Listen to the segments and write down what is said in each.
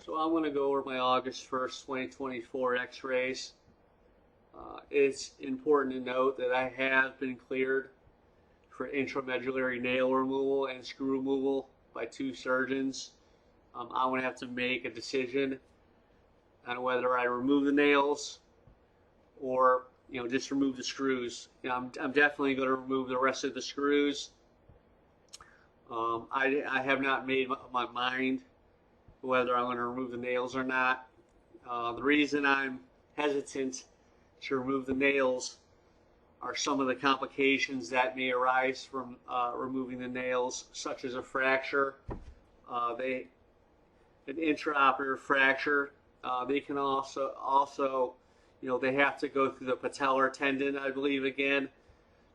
So I'm going to go over my August 1st, 2024 x-rays. It's important to note that I have been cleared for intramedullary nail removal and screw removal by 2 surgeons. I'm going to have to make a decision on whether I remove the nails or just remove the screws. I'm definitely going to remove the rest of the screws. I have not made my mind whether I'm going to remove the nails or not. The reason I'm hesitant to remove the nails are some of the complications that may arise from removing the nails, such as a fracture, an intraoperative fracture. They can also, they have to go through the patellar tendon, I believe, again,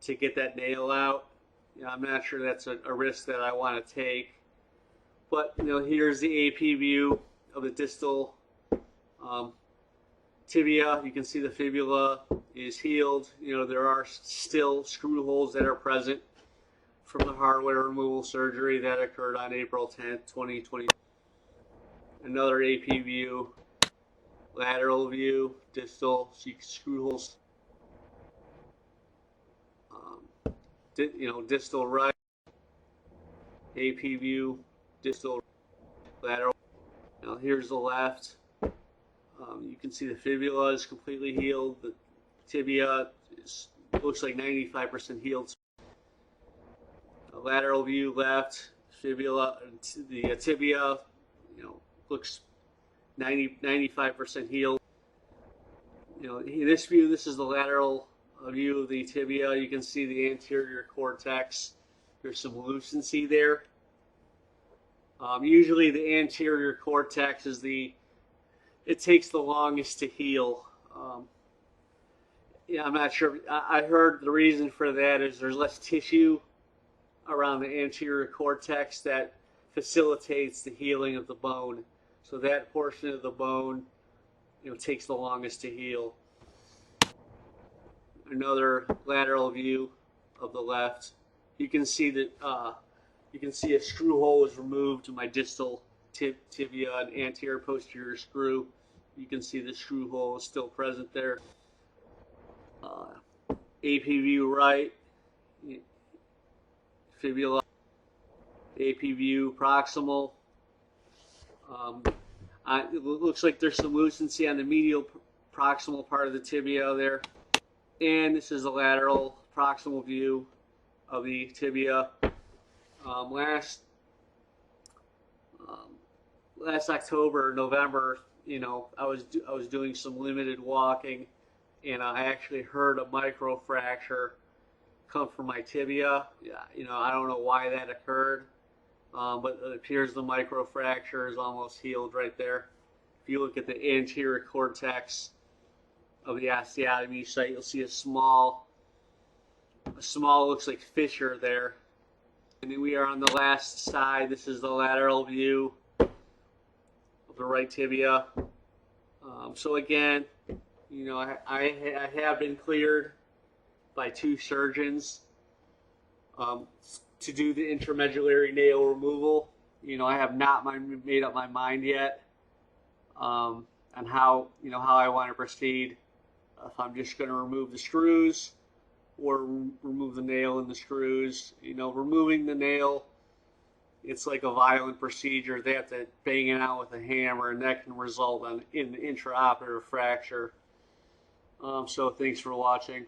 to get that nail out. I'm not sure that's a risk that I want to take. But here's the AP view of the distal tibia. You can see the fibula is healed. There are still screw holes that are present from the hardware removal surgery that occurred on April 10th, 2020. Another AP view, lateral view, distal, see screw holes. Distal right, AP view, distal, lateral. Now here's the left. You can see the fibula is completely healed. The tibia looks like 95% healed. Lateral view, left, fibula, the tibia, looks 95% healed. In this view, this is the lateral view of the tibia. You can see the anterior cortex. There's some lucency there. Usually the anterior cortex is it takes the longest to heal. I'm not sure. I heard the reason for that is there's less tissue around the anterior cortex that facilitates the healing of the bone. So that portion of the bone, takes the longest to heal. Another lateral view of the left. You can see that a screw hole was removed to my distal tibia and anterior posterior screw. You can see the screw hole is still present there. AP view right, fibula, AP view proximal. It looks like there's some lucency on the medial proximal part of the tibia there. And this is a lateral proximal view of the tibia. Last October, November, I was doing some limited walking, and I actually heard a microfracture come from my tibia. I don't know why that occurred, but it appears the microfracture is almost healed right there. If you look at the anterior cortex of the osteotomy site, you'll see a small looks like fissure there. And then we are on the last side. This is the lateral view of the right tibia. So again, I have been cleared by 2 surgeons to do the intramedullary nail removal. I have not made up my mind yet on how I want to proceed. If I'm just going to remove the screws or remove the nail and the screws. Removing the nail, it's like a violent procedure. They have to bang it out with a hammer, and that can result in an intraoperative fracture. So thanks for watching.